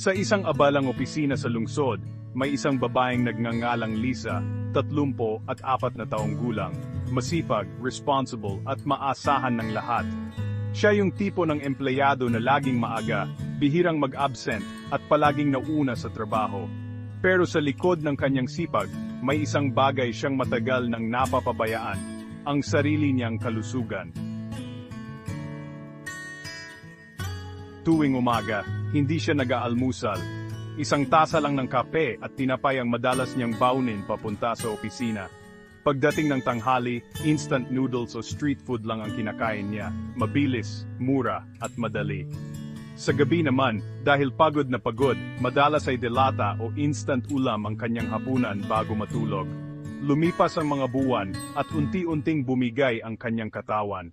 Sa isang abalang opisina sa lungsod, may isang babaeng nagngangalang Lisa, 34 na taong gulang, masipag, responsible at maasahan ng lahat. Siya yung tipo ng empleyado na laging maaga, bihirang mag-absent at palaging nauna sa trabaho. Pero sa likod ng kanyang sipag, may isang bagay siyang matagal nang napapabayaan, ang sarili niyang kalusugan. Tuwing umaga, hindi siya nag-aalmusal. Isang tasa lang ng kape at tinapay ang madalas niyang baunin papunta sa opisina. Pagdating ng tanghali, instant noodles o street food lang ang kinakain niya. Mabilis, mura, at madali. Sa gabi naman, dahil pagod na pagod, madalas ay delata o instant ulam ang kanyang hapunan bago matulog. Lumipas ang mga buwan at unti-unting bumigay ang kanyang katawan.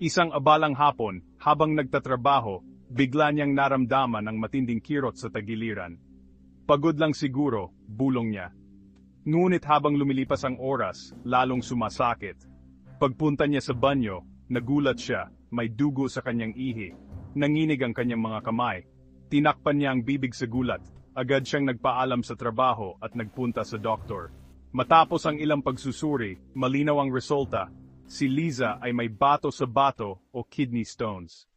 Isang abalang hapon, habang nagtatrabaho, bigla niyang naramdaman ang matinding kirot sa tagiliran. Pagod lang siguro, bulong niya. Ngunit habang lumilipas ang oras, lalong sumasakit. Pagpunta niya sa banyo, nagulat siya, may dugo sa kanyang ihi. Nanginig ang kanyang mga kamay. Tinakpan niya ang bibig sa gulat. Agad siyang nagpaalam sa trabaho at nagpunta sa doktor. Matapos ang ilang pagsusuri, malinaw ang resulta. Si Liza ay may bato sa bato o kidney stones.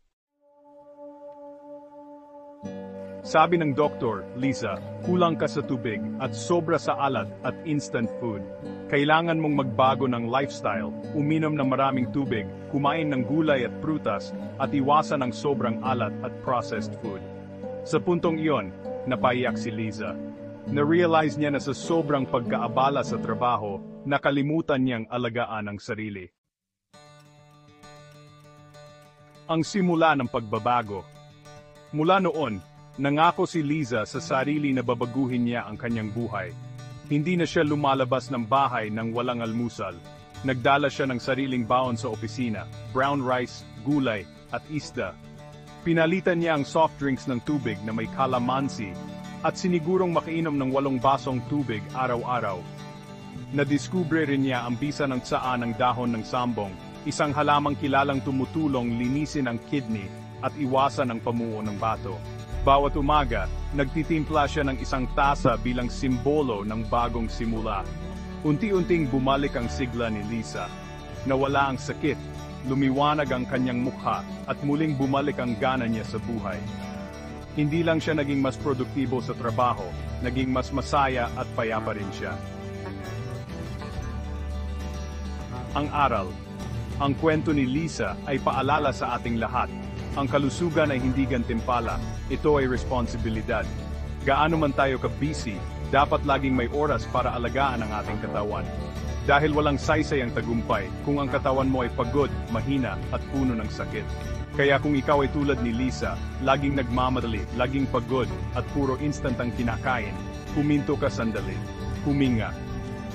Sabi ng doktor, Liza, kulang ka sa tubig at sobra sa alat at instant food. Kailangan mong magbago ng lifestyle, uminom ng maraming tubig, kumain ng gulay at prutas, at iwasan ang sobrang alat at processed food. Sa puntong iyon, napaiyak si Liza. Na-realize niya na sa sobrang pagkaabala sa trabaho, nakalimutan niyang alagaan ang sarili. Ang simula ng pagbabago. Mula noon, nangako si Liza sa sarili na babaguhin niya ang kanyang buhay. Hindi na siya lumalabas ng bahay nang walang almusal. Nagdala siya ng sariling baon sa opisina, brown rice, gulay, at isda. Pinalitan niya ang soft drinks ng tubig na may kalamansi, at sinigurong makainom ng 8 basong tubig araw-araw. Nadiskubre rin niya ang bisa ng tsaa ng dahon ng sambong, isang halamang kilalang tumutulong linisin ang kidney at iwasan ang pamuo ng bato. Bawat umaga, nagtitimpla siya ng isang tasa bilang simbolo ng bagong simula. Unti-unting bumalik ang sigla ni Lisa. Nawala ang sakit, lumiwanag ang kanyang mukha, at muling bumalik ang gana niya sa buhay. Hindi lang siya naging mas produktibo sa trabaho, naging mas masaya at payapa rin siya. Ang aral. Ang kwento ni Lisa ay paalala sa ating lahat. Ang kalusugan ay hindi gantimpala, ito ay responsibilidad. Gaano man tayo ka-busy, dapat laging may oras para alagaan ang ating katawan. Dahil walang saysay ang tagumpay, kung ang katawan mo ay pagod, mahina, at puno ng sakit. Kaya kung ikaw ay tulad ni Lisa, laging nagmamadali, laging pagod, at puro instant ang kinakain, huminto ka sandali, huminga,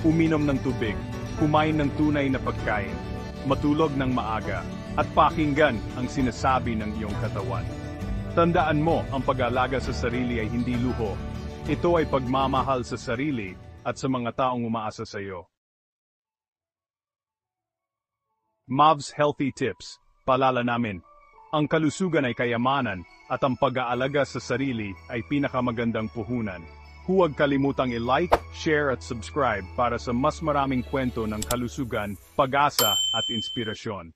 uminom ng tubig, kumain ng tunay na pagkain, matulog ng maaga, at pakinggan ang sinasabi ng iyong katawan. Tandaan mo, ang pag-aalaga sa sarili ay hindi luho. Ito ay pagmamahal sa sarili at sa mga taong umaasa sa iyo. Mavs Healthy Tips. Paalala namin, ang kalusugan ay kayamanan at ang pag-aalaga sa sarili ay pinakamagandang puhunan. Huwag kalimutang i-like, share at subscribe para sa mas maraming kwento ng kalusugan, pag-asa at inspirasyon.